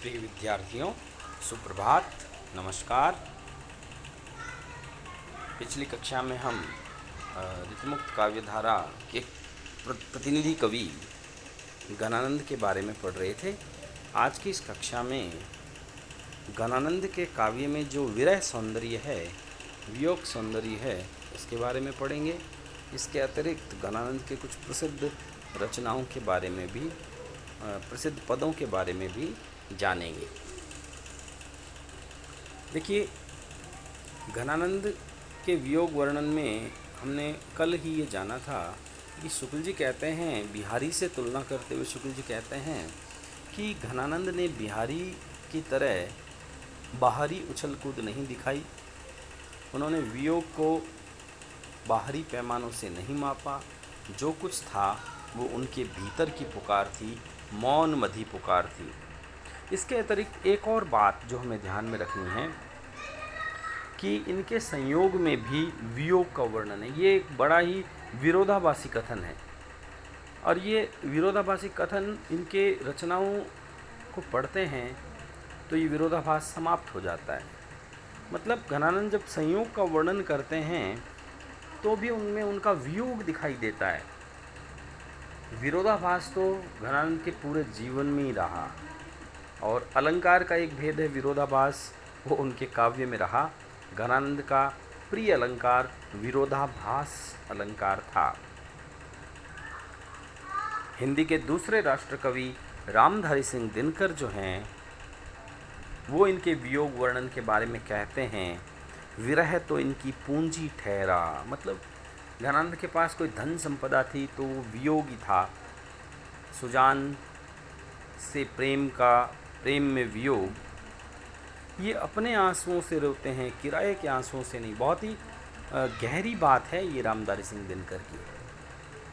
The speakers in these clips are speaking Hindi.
प्रिय विद्यार्थियों, सुप्रभात, नमस्कार। पिछली कक्षा में हम ऋतुमुक्त काव्यधारा के प्रतिनिधि कवि गणानंद के बारे में पढ़ रहे थे। आज की इस कक्षा में गणानंद के काव्य में जो विरह सौंदर्य है, वियोग सौंदर्य है, इसके बारे में पढ़ेंगे। इसके अतिरिक्त गणानंद के कुछ प्रसिद्ध रचनाओं के बारे में भी, प्रसिद्ध पदों के बारे में भी जानेंगे। देखिए, गणानंद के वियोग वर्णन में हमने कल ही ये जाना था कि शुक्ल जी कहते हैं, बिहारी से तुलना करते हुए शुक्ल जी कहते हैं कि गणानंद ने बिहारी की तरह बाहरी उछल कूद नहीं दिखाई। उन्होंने वियोग को बाहरी पैमानों से नहीं मापा। जो कुछ था वो उनके भीतर की पुकार थी, मौन मधी पुकार थी। इसके अतिरिक्त एक और बात जो हमें ध्यान में रखनी है कि इनके संयोग में भी वियोग का वर्णन है। ये एक बड़ा ही विरोधाभासी कथन है, और ये विरोधाभासी कथन इनके रचनाओं को पढ़ते हैं तो ये विरोधाभास समाप्त हो जाता है। मतलब गणानंद जब संयोग का वर्णन करते हैं तो भी उनमें उनका वियोग दिखाई देता है। विरोधाभास तो गणानंद के पूरे जीवन में ही रहा, और अलंकार का एक भेद है विरोधाभास, वो उनके काव्य में रहा। गणानंद का प्रिय अलंकार विरोधाभास अलंकार था। हिंदी के दूसरे राष्ट्र कवि रामधारी सिंह दिनकर जो हैं, वो इनके वियोग वर्णन के बारे में कहते हैं, विरह तो इनकी पूंजी ठहरा। मतलब गणानंद के पास कोई धन संपदा थी तो वो वियोग ही था। सुजान से प्रेम में वियोग, ये अपने आंसुओं से रोते हैं, किराए के आंसुओं से नहीं। बहुत ही गहरी बात है ये रामधारी सिंह दिनकर की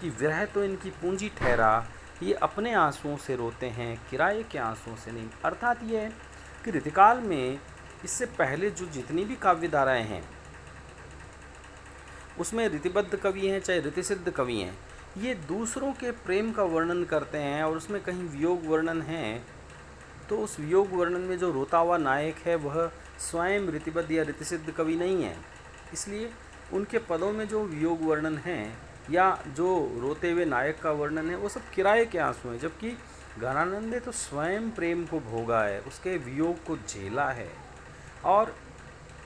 कि विरह तो इनकी पूंजी ठहरा, ये अपने आंसुओं से रोते हैं, किराए के आंसुओं से नहीं। अर्थात ये है कि ऋतुकाल में इससे पहले जो जितनी भी काव्य धाराएँ हैं उसमें ऋतिबद्ध कवि हैं चाहे ऋतिसिद्ध कवि हैं, ये दूसरों के प्रेम का वर्णन करते हैं और उसमें कहीं वियोग वर्णन है तो उस वियोग वर्णन में जो रोता हुआ नायक है वह स्वयं ऋतिबद्ध या ऋतिसिद्ध कवि नहीं है। इसलिए उनके पदों में जो वियोग वर्णन है या जो रोते हुए नायक का वर्णन है वो सब किराए के आंसू हैं। जबकि गणानंद ने तो स्वयं प्रेम को भोगा है, उसके वियोग को झेला है और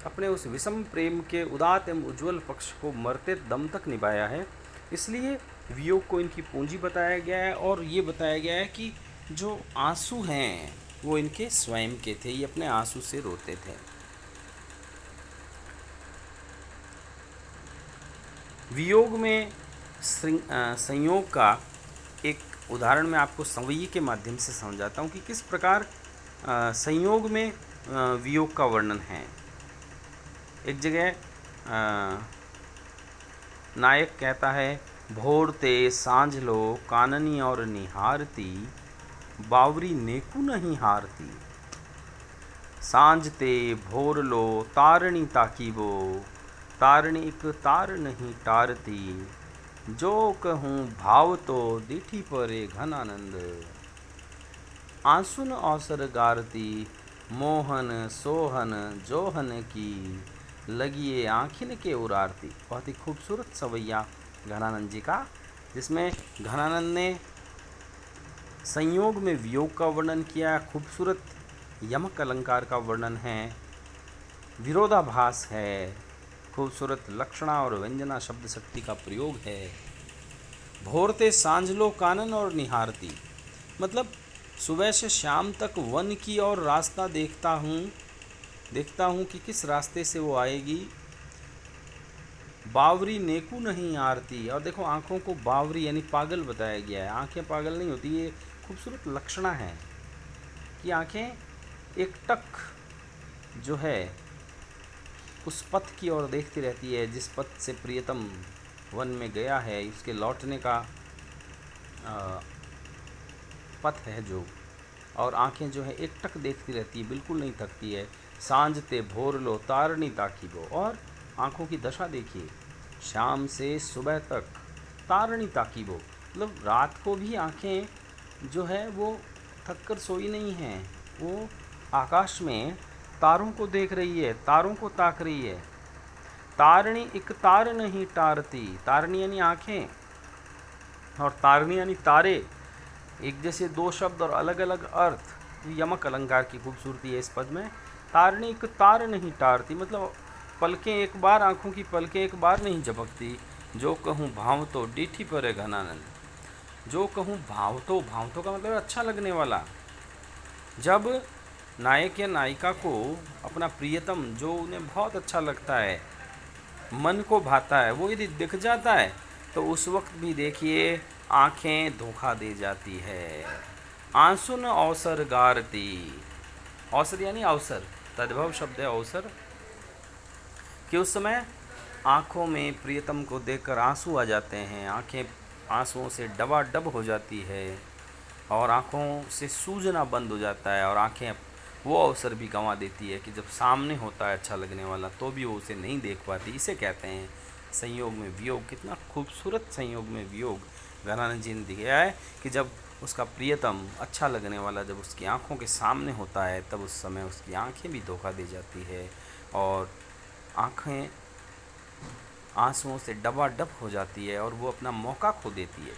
अपने उस विषम प्रेम के उदात्त एवं उज्ज्वल पक्ष को मरते दम तक निभाया है। इसलिए वियोग को इनकी पूंजी बताया गया है, और ये बताया गया है कि जो आंसू हैं वो इनके स्वयं के थे, ये अपने आंसू से रोते थे। वियोग में संयोग का एक उदाहरण मैं आपको संवयी के माध्यम से समझाता हूँ कि किस प्रकार संयोग में वियोग का वर्णन है। एक जगह नायक कहता है, भोर ते सांझ लो काननी और निहारती, बावरी नेकू नहीं हारती। सांझ ते भोर लो तारणी ताकीबो, तारणी एक तार नहीं टारती। जो कहूँ भाव तो दिठी परे घनानंद, आंसुन अवसर गारती। मोहन सोहन जोहन की, लगिए आँखिन के उरारती। बहुत ही खूबसूरत सवैया घनानंद जी का, जिसमें घनानंद ने संयोग में वियोग का वर्णन किया, खूबसूरत यमक अलंकार का वर्णन है, विरोधाभास है, खूबसूरत लक्षणा और व्यंजना शब्द शक्ति का प्रयोग है। भोरते सांझ लो कानन और निहारती, मतलब सुबह से शाम तक वन की और रास्ता देखता हूँ कि किस रास्ते से वो आएगी। बावरी नेकू नहीं आरती, और देखो आँखों को बावरी यानी पागल बताया गया है। आँखें पागल नहीं होती, ये खूबसूरत लक्षणा है कि आँखें एकटक जो है उस पथ की ओर देखती रहती है जिस पथ से प्रियतम वन में गया है, उसके लौटने का पथ है जो, और आँखें जो है एकटक देखती रहती है, बिल्कुल नहीं थकती है। सांझ ते भोर लो तारणी ताकीबो, और आँखों की दशा देखिए, शाम से सुबह तक तारणी ताकीबो, मतलब रात को भी आँखें जो है वो थक कर सोई नहीं हैं, वो आकाश में तारों को देख रही है, तारों को ताक रही है। तारणी एक तार नहीं टारती, तारणी यानी आँखें और तारणी यानी तारे, एक जैसे दो शब्द और अलग अलग अर्थ। यमक अलंकार की खूबसूरती है इस पद में। तारणी एक तार नहीं टारती, मतलब पलकें एक बार, आँखों की पलकें एक बार नहीं झपकती। जो कहूँ भाव तो डीठी परे घनानंद। जो कहूँ भाव तो का मतलब अच्छा लगने वाला। जब नायक या नायिका को अपना प्रियतम जो उन्हें बहुत अच्छा लगता है, मन को भाता है, वो यदि दिख जाता है तो उस वक्त भी देखिए आंखें धोखा दे जाती है। आंसुन अवसर गारती, अवसर यानी अवसर, तद्भव शब्द है अवसर, कि उस समय आँखों में प्रियतम को देखकर आंसू आ जाते हैं, आंखें आंसुओं से डबाडब हो जाती है और आँखों से सूजना बंद हो जाता है और आँखें वो अवसर भी गंवा देती है कि जब सामने होता है अच्छा लगने वाला तो भी वो उसे नहीं देख पाती। इसे कहते हैं संयोग में वियोग। कितना खूबसूरत संयोग में वियोग घनानंद जी ने दिखाया है कि जब उसका प्रियतम अच्छा लगने वाला जब उसकी आँखों के सामने होता है तब उस समय उसकी आँखें भी धोखा दे जाती है और आँखें आंसुओं से डबाडब हो जाती है और वो अपना मौका खो देती है।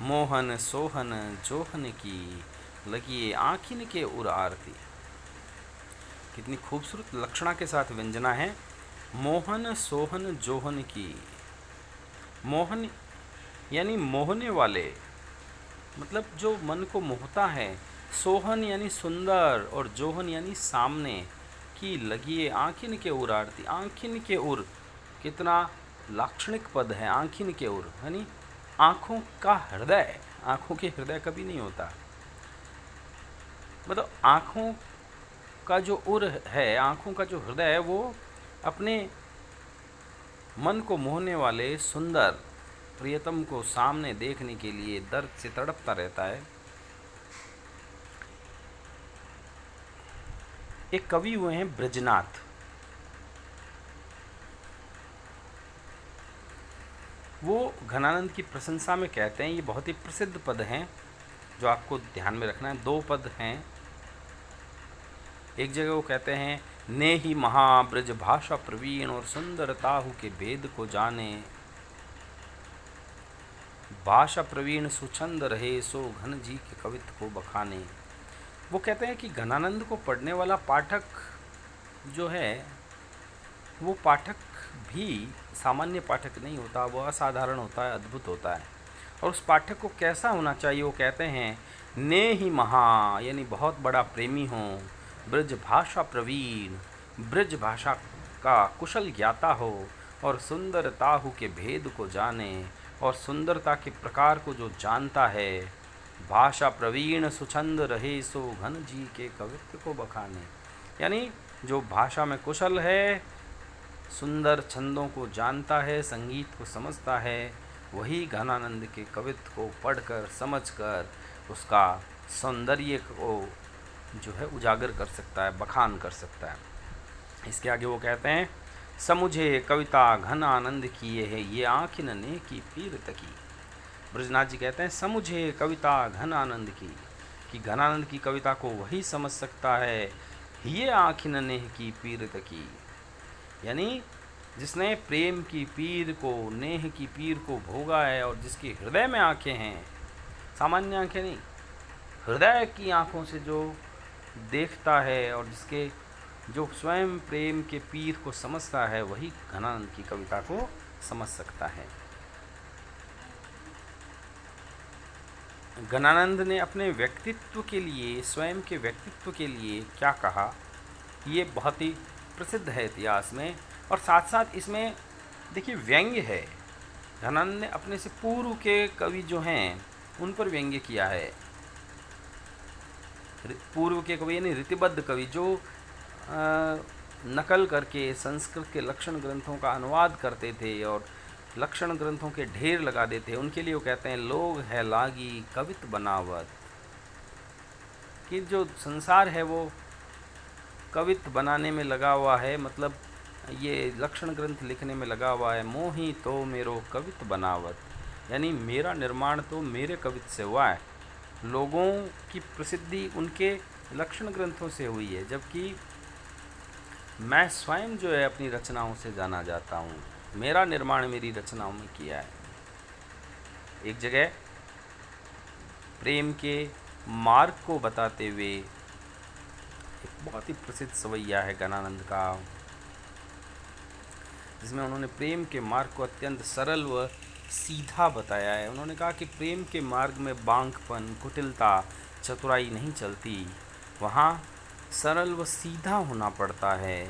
मोहन सोहन जोहन की लगिए आँखिन के उर आरती। कितनी खूबसूरत लक्षणा के साथ व्यंजना है। मोहन सोहन जोहन की, मोहन यानी मोहने वाले, मतलब जो मन को मोहता है। सोहन यानी सुंदर और जोहन यानी सामने की लगिए आँखिन के उर आरती। आँखिन के उर कितना लाक्षणिक पद है, आँखिन के उर यानी आँखों का हृदय। आँखों के हृदय कभी नहीं होता, मतलब आँखों का जो उर है, आँखों का जो हृदय है, वो अपने मन को मोहने वाले सुंदर प्रियतम को सामने देखने के लिए दर्द से तड़पता रहता है। एक कवि हुए हैं ब्रजनाथ, वो घनानंद की प्रशंसा में कहते हैं, ये बहुत ही प्रसिद्ध पद हैं जो आपको ध्यान में रखना है। दो पद हैं। एक जगह वो कहते हैं ने ही महाब्रज भाषा प्रवीण और सुंदर ताहु के भेद को जाने, भाषा प्रवीण सुछंद रहे सो घन जी के कवित्व को बखाने। वो कहते हैं कि घनानंद को पढ़ने वाला पाठक जो है वो पाठक भी सामान्य पाठक नहीं होता, वो असाधारण होता है, अद्भुत होता है। और उस पाठक को कैसा होना चाहिए, वो कहते हैं ने ही महा यानी बहुत बड़ा प्रेमी हो, ब्रज भाषा प्रवीण ब्रज भाषा का कुशल ज्ञाता हो और सुंदरताहु के भेद को जाने और सुंदरता के प्रकार को जो जानता है। भाषा प्रवीण सुछंद रहे सो घन जी के कवित्व को बखाने, यानी जो भाषा में कुशल है, सुंदर छंदों को जानता है, संगीत को समझता है, वही घनानंद के कवित्व को पढ़कर समझकर उसका सौंदर्य को जो है उजागर कर सकता है, बखान कर सकता है। इसके आगे वो कहते हैं समुझे कविता घन आनंद किए है ये आँखिन ने की पीर तकी। ब्रजनाथ जी कहते हैं समुझे कविता घन आनंद की, कि घनानंद की कविता को वही समझ सकता है, ये आँखिन ने की पीर तकी, यानी जिसने प्रेम की पीर को, नेह की पीर को भोगा है और जिसके हृदय में आँखें हैं, सामान्य आँखें नहीं, हृदय की आँखों से जो देखता है और जिसके जो स्वयं प्रेम के पीर को समझता है, वही घनानंद की कविता को समझ सकता है। घनानंद ने अपने व्यक्तित्व के लिए, स्वयं के व्यक्तित्व के लिए क्या कहा, ये बहुत ही प्रसिद्ध है इतिहास में। और साथ साथ इसमें देखिए व्यंग्य है। घनानंद ने अपने से पूर्व के कवि जो हैं उन पर व्यंग्य किया है। पूर्व के कवि यानी रीतिबद्ध कवि जो नकल करके संस्कृत के लक्षण ग्रंथों का अनुवाद करते थे और लक्षण ग्रंथों के ढेर लगा देते हैं, उनके लिए वो कहते हैं लोग है लागी कवित बनावत, कि जो संसार है वो कवित बनाने में लगा हुआ है, मतलब ये लक्षण ग्रंथ लिखने में लगा हुआ है। मोही तो मेरो कवित बनावत, यानी मेरा निर्माण तो मेरे कवित से हुआ है। लोगों की प्रसिद्धि उनके लक्षण ग्रंथों से हुई है, जबकि मैं स्वयं जो है अपनी रचनाओं से जाना जाता हूँ। मेरा निर्माण मेरी रचनाओं में किया है। एक जगह प्रेम के मार्ग को बताते हुए एक बहुत ही प्रसिद्ध सवैया है गणानंद का, जिसमें उन्होंने प्रेम के मार्ग को अत्यंत सरल व सीधा बताया है। उन्होंने कहा कि प्रेम के मार्ग में बांकपन, कुटिलता, चतुराई नहीं चलती, वहाँ सरल व सीधा होना पड़ता है।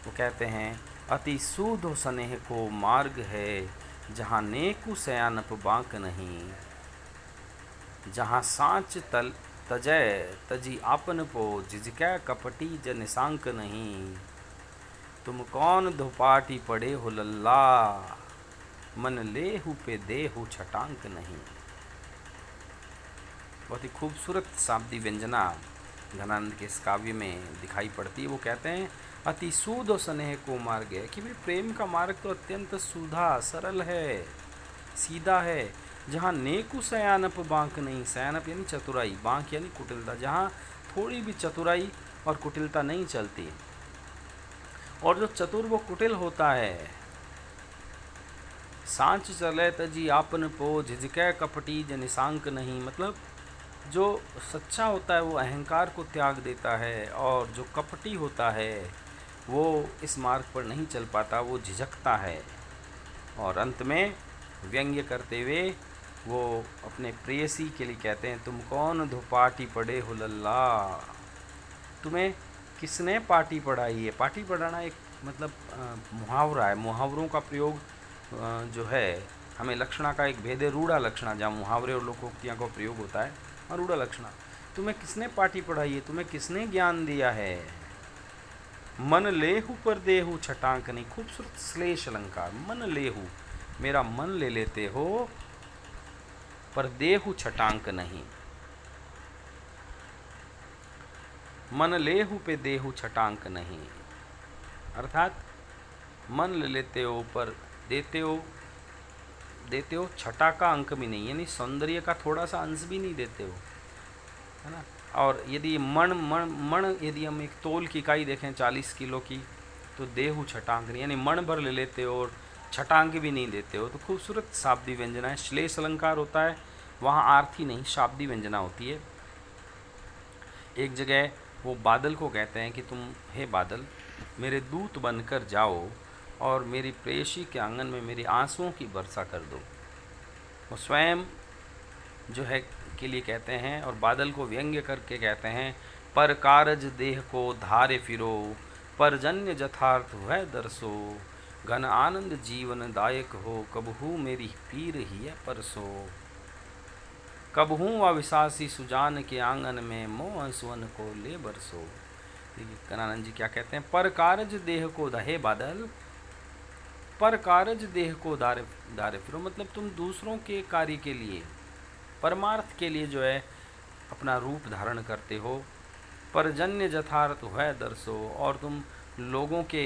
वो कहते हैं, अति सूध स्नेह को मार्ग है, जहाँ नेकु सयानप बांक नहीं, जहाँ सांच तल तजय तजी आपन पो, जिजकै कपटी जन सांक नहीं, तुम कौन धुपाटी पड़े हो लल्ला, मन लेहु पे देहु छटांक नहीं। बहुत ही खूबसूरत शाब्दी व्यंजना घनानंद के इस काव्य में दिखाई पड़ती है। वो कहते हैं, अति सूद स्नेह को मार्ग है, कि भाई प्रेम का मार्ग तो अत्यंत सूधा सरल है, सीधा है, जहाँ नेकु सयानप बांक नहीं, सयानप यानी चतुराई, बांक यानी कुटिलता, जहाँ थोड़ी भी चतुराई और कुटिलता नहीं चलती। और जो चतुर वो कुटिल होता है, सांच चले तजी आपन पो, झिझकै कपटी जनिसांक नहीं, मतलब जो सच्चा होता है वो अहंकार को त्याग देता है, और जो कपटी होता है वो इस मार्ग पर नहीं चल पाता, वो झिझकता है। और अंत में व्यंग्य करते हुए वो अपने प्रेयसी के लिए कहते हैं, तुम कौन धुपाटी पड़े हो लल्ला, तुम्हें किसने पाटी पढ़ाई है। पाटी पढ़ाना एक मतलब मुहावरा है। मुहावरों का प्रयोग जो है, हमें लक्षणा का एक भेद है रूढ़ा लक्षणा, जहाँ मुहावरे और लोकोक्तियाँ का प्रयोग होता है, और रूढ़ा लक्षणा। तुम्हें किसने पाटी पढ़ाई है, तुम्हें किसने ज्ञान दिया है। मन लेहु पर देहु छटांक नहीं, खूबसूरत श्लेष अलंकार। मन लेहु, मेरा मन ले लेते हो, पर देहु छटांक नहीं। मन लेहु पे देहु छटांक नहीं, अर्थात मन ले लेते हो पर देते हो छटा का अंक भी नहीं, यानी सौंदर्य का थोड़ा सा अंश भी नहीं देते हो, है ना। और यदि मण यदि हम एक तोल की इकाई देखें 40 किलो की, तो देहु छटांक नहीं, यानी मण भर ले लेते हो और छटांक भी नहीं देते हो। तो खूबसूरत शाब्दी व्यंजना है। श्लेष अलंकार होता है, वहाँ आर्थी नहीं शाब्दी व्यंजना होती है। एक जगह वो बादल को कहते हैं कि तुम हे बादल मेरे दूत बनकर जाओ और मेरी प्रेयसी के आंगन में मेरी आंसुओं की वर्षा कर दो। वो स्वयं जो है के लिए कहते हैं, और बादल को व्यंग्य करके कहते हैं, पर कारज देह को धारे फिरो, परजन्य जथार्थ वह दर्शो, घन आनंद जीवन दायक हो, कबहू मेरी पीर ही है परसो, कबहू अविशासी सुजान के आंगन में मोह सुवन को ले बरसो। कनानंद जी क्या कहते हैं, पर कारज देह को दहे बादल, पर कारज देह को दारे फिरो, मतलब तुम दूसरों के कार्य के लिए, परमार्थ के लिए जो है अपना रूप धारण करते हो, परजन्य जथार्थ है दर्शो, और तुम लोगों के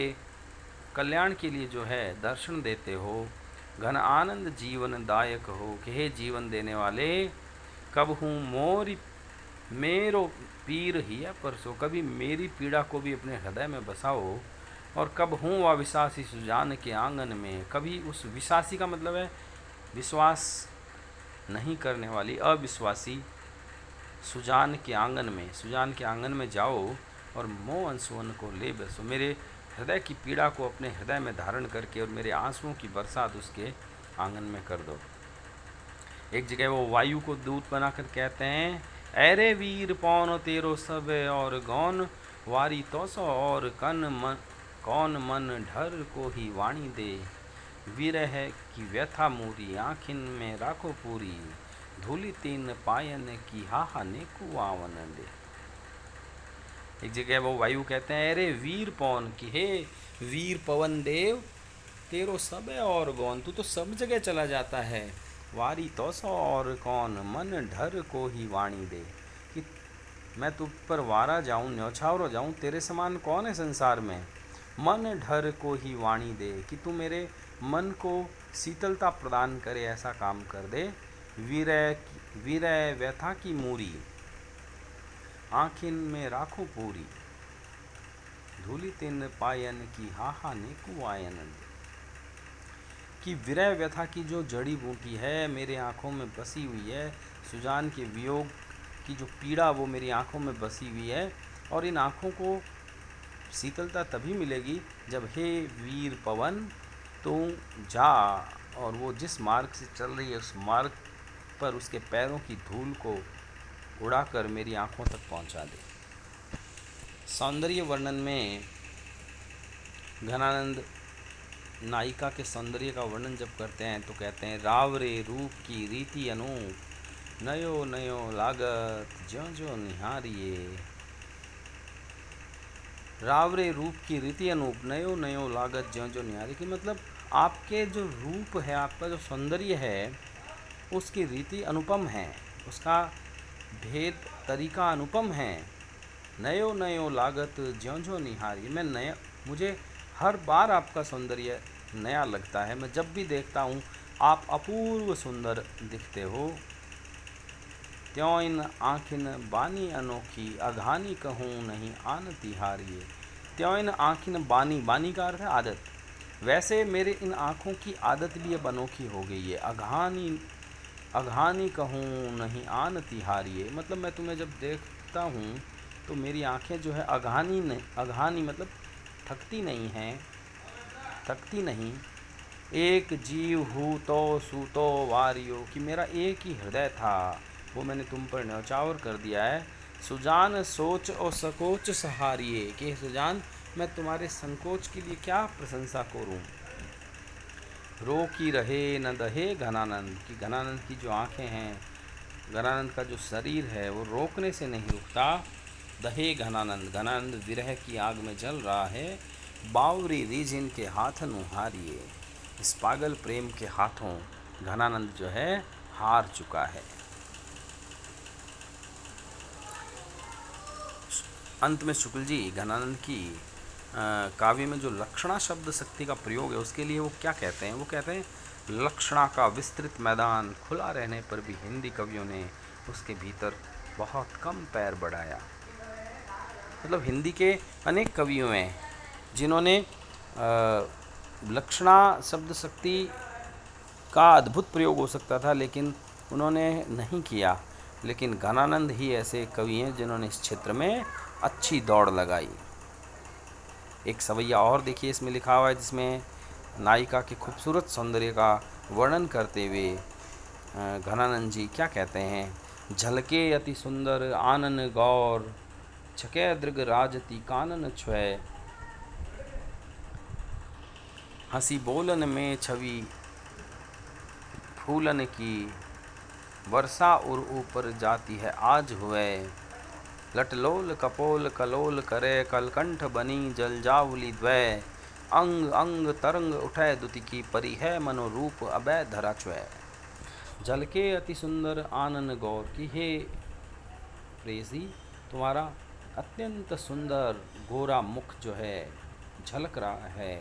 कल्याण के लिए जो है दर्शन देते हो, घन आनंद जीवन दायक हो, कि हे जीवन देने वाले, कब हूँ मोरी मेरो पीर ही है परसो, कभी मेरी पीड़ा को भी अपने हृदय में बसाओ, और कब हूँ अविश्वासी सुजान के आंगन में, कभी उस विश्वासी का मतलब है विश्वास नहीं करने वाली अविश्वासी सुजान के आंगन में, सुजान के आंगन में जाओ और मोह अंसुवन को ले बसो, मेरे हृदय की पीड़ा को अपने हृदय में धारण करके और मेरे आंसुओं की बरसात उसके आंगन में कर दो। एक जगह वो वायु को दूत बनाकर कहते हैं, अरे वीर पौन तेरो सब और गौन, वारी तो सौ और कौन मन ढर को ही वाणी दे, विरह की व्यथा मूरी आँखिन में राखो पूरी, धूली तीन पायन की हाहा ने कुआवन दे। एक जगह वो वायु कहते हैं, अरे वीर पवन, कि हे वीर पवन देव, तेरो सब और गौन, तू तो सब जगह चला जाता है, वारी तो सौ और कौन, मन ढर को ही वाणी दे, कि मैं तुझ पर वारा जाऊं, न्यौछावर जाऊं, तेरे समान कौन है संसार में, मन ढर को ही वाणी दे, कि तू मेरे मन को शीतलता प्रदान करे, ऐसा काम कर दे, विरह व्यथा की मूरी, आँखिन में राखो पूरी, धूलि तिन पायन की हाहा नेकु आयनन। कि विरह व्यथा की जो जड़ी बूटी है मेरे आँखों में बसी हुई है, सुजान के वियोग की जो पीड़ा वो मेरी आँखों में बसी हुई है, और इन आँखों को शीतलता तभी मिलेगी जब हे वीर पवन तू जा और वो जिस मार्ग से चल रही है उस मार्ग पर उसके पैरों की धूल को उड़ाकर मेरी आँखों तक पहुँचा दे। सौंदर्य वर्णन में घनानंद नायिका के सौंदर्य का वर्णन जब करते हैं तो कहते हैं, रावरे रूप की रीति अनूप, नयो नयो लागत ज्यों ज्यों निहारिये। रावरे रूप की रीति अनूप, नयो नयो लागत ज्यों ज्यों निहारिये। कि मतलब आपके जो रूप है, आपका जो सौंदर्य है, उसकी रीति अनुपम है, उसका भेद तरीका अनुपम है। नयो नयो लागत ज्यों ज्यों निहारिये, मैं नया, मुझे हर बार आपका सौंदर्य नया लगता है। मैं जब भी देखता हूँ आप अपूर्व सुंदर दिखते हो। त्यों इन आँखिन बानी अनोखी, अघानी कहूँ नहीं आन तिहारिये। त्यों इन आँखिन बानी, बानी का अर्थ है आदत, वैसे मेरे इन आँखों की आदत भी अब अनोखी हो गई है। अघानी, अघानी कहूँ नहीं आन तिहारिये, मतलब मैं तुम्हें जब देखता हूँ तो मेरी आँखें जो है अघानी नहीं, अघानी मतलब थकती नहीं हैं, थकती नहीं। एक जीव हूँ तो सूतो वारियो, कि मेरा एक ही हृदय था वो मैंने तुम पर न्यौछावर कर दिया है। सुजान सोच और सकोच सहारिये, कि सुजान मैं तुम्हारे संकोच के लिए क्या प्रशंसा करूँ। रोकी रहे न दहे घनानंद, कि घनानंद की जो आँखें हैं, घनानंद का जो शरीर है वो रोकने से नहीं रुकता। दहे घनानंद, घनानंद विरह की आग में जल रहा है। बावरी रीझिन के हाथन हारिये, इस पागल प्रेम के हाथों घनानंद जो है हार चुका है। अंत में शुक्ल जी घनानंद की काव्य में जो लक्षणा शब्द शक्ति का प्रयोग है उसके लिए वो क्या कहते हैं, वो कहते हैं, लक्षणा का विस्तृत मैदान खुला रहने पर भी हिंदी कवियों ने उसके भीतर बहुत कम पैर बढ़ाया। मतलब हिंदी के अनेक कवियों हैं जिन्होंने लक्षणा शब्द शक्ति का अद्भुत प्रयोग हो सकता था लेकिन उन्होंने नहीं किया। लेकिन घनानंद ही ऐसे कवि हैं जिन्होंने इस क्षेत्र में अच्छी दौड़ लगाई। एक सवैया और देखिए इसमें लिखा हुआ है जिसमें नायिका के खूबसूरत सौंदर्य का वर्णन करते हुए घनानंद जी क्या कहते हैं, झलके अति सुंदर आनन गौर, छके दृग राजती कानन छ्वय, हंसी बोलन में छवि फूलन की, वर्षा उर ऊपर जाती है आज हुए, लटलोल कपोल कलोल करे कलकंठ बनी जलजावली द्वय, अंग अंग तरंग उठे दुति की परी है मनोरूप अभय धरा च्वय। जल के अति सुंदर आनन गौर, की हे प्रेसी तुम्हारा अत्यंत सुंदर गोरा मुख जो है झलक रहा है,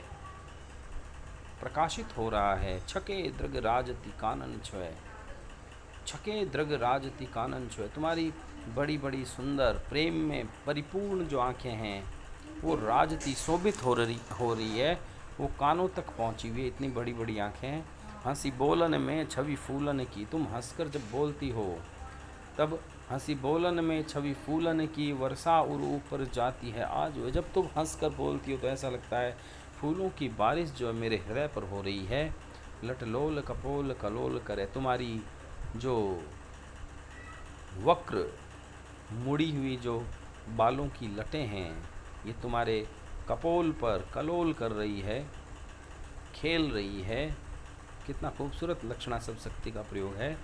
प्रकाशित हो रहा है। छके दृग राजति कानन छ्वय, छके दृग राजति कानन छ्वय, तुम्हारी बड़ी बड़ी सुंदर प्रेम में परिपूर्ण जो आँखें हैं वो राजती शोभित हो रही है, वो कानों तक पहुँची हुई है, इतनी बड़ी बड़ी आँखें हैं। हंसी बोलन में छवि फूलन की, तुम हंसकर जब बोलती हो तब हंसी बोलन में छवि फूलन की, वर्षा उर ऊपर जाती है आज, जब तुम हंसकर बोलती हो तो ऐसा लगता है फूलों की बारिश जो मेरे हृदय पर हो रही है। लटलोल कपोल कलोल करे, तुम्हारी जो वक्र मुड़ी हुई जो बालों की लटें हैं ये तुम्हारे कपोल पर कलोल कर रही है, खेल रही है। कितना खूबसूरत लक्षणा शब्द शक्ति का प्रयोग है।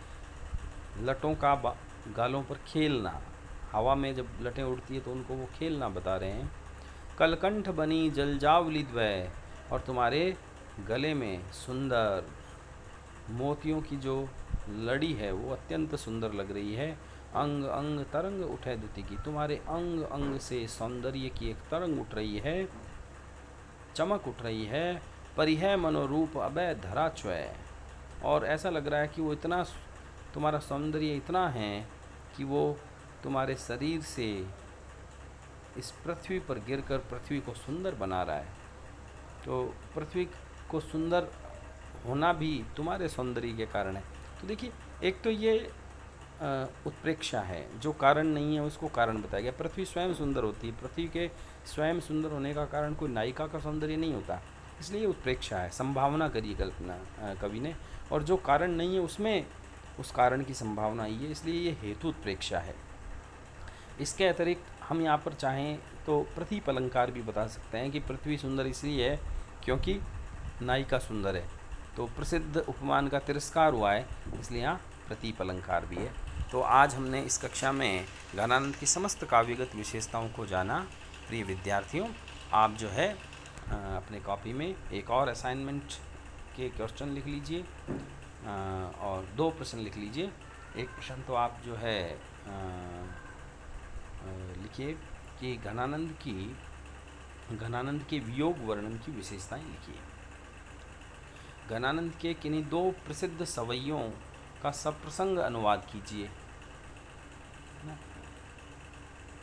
लटों का गालों पर खेलना, हवा में जब लटें उड़ती है तो उनको वो खेलना बता रहे हैं। कलकंठ बनी जलजावली द्वय, और तुम्हारे गले में सुंदर मोतियों की जो लड़ी है वो अत्यंत सुंदर लग रही है। अंग अंग तरंग उठे दुति की, तुम्हारे अंग अंग से सौंदर्य की एक तरंग उठ रही है, चमक उठ रही है। परिह मनोरूप अभय धरा च्वय, और ऐसा लग रहा है कि वो इतना, तुम्हारा सौंदर्य इतना है कि वो तुम्हारे शरीर से इस पृथ्वी पर गिरकर पृथ्वी को सुंदर बना रहा है। तो पृथ्वी को सुंदर होना भी तुम्हारे सौंदर्य के कारण है। तो देखिए, एक तो ये उत्प्रेक्षा है, जो कारण नहीं है उसको कारण बताया गया। पृथ्वी स्वयं सुंदर होती है, पृथ्वी के स्वयं सुंदर होने का कारण कोई नायिका का सौंदर्य नहीं होता, इसलिए ये उत्प्रेक्षा है। संभावना करी कल्पना कवि ने, और जो कारण नहीं है उसमें उस कारण की संभावना आई है, इसलिए ये हेतु उत्प्रेक्षा है। इसके अतिरिक्त हम यहाँ पर चाहें तो प्रतीप अलंकार भी बता सकते हैं कि पृथ्वी सुंदर इसलिए है क्योंकि नायिका सुंदर है। तो प्रसिद्ध उपमान का तिरस्कार हुआ है, इसलिए यहाँ प्रतीप अलंकार भी है। तो आज हमने इस कक्षा में घनानंद की समस्त काव्यगत विशेषताओं को जाना। प्रिय विद्यार्थियों, आप जो है अपने कॉपी में एक और असाइनमेंट के क्वेश्चन लिख लीजिए और 2 प्रश्न लिख लीजिए। एक प्रश्न तो आप जो है लिखिए कि घनानंद के वियोग वर्णन की विशेषताएं लिखिए। घनानंद के किन्हीं 2 प्रसिद्ध सवैयों का सप्रसंग अनुवाद कीजिए।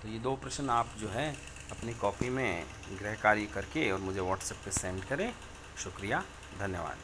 तो ये 2 प्रश्न आप जो है अपनी कॉपी में गृह कार्य करके और मुझे व्हाट्सएप पे सेंड करें। शुक्रिया, धन्यवाद।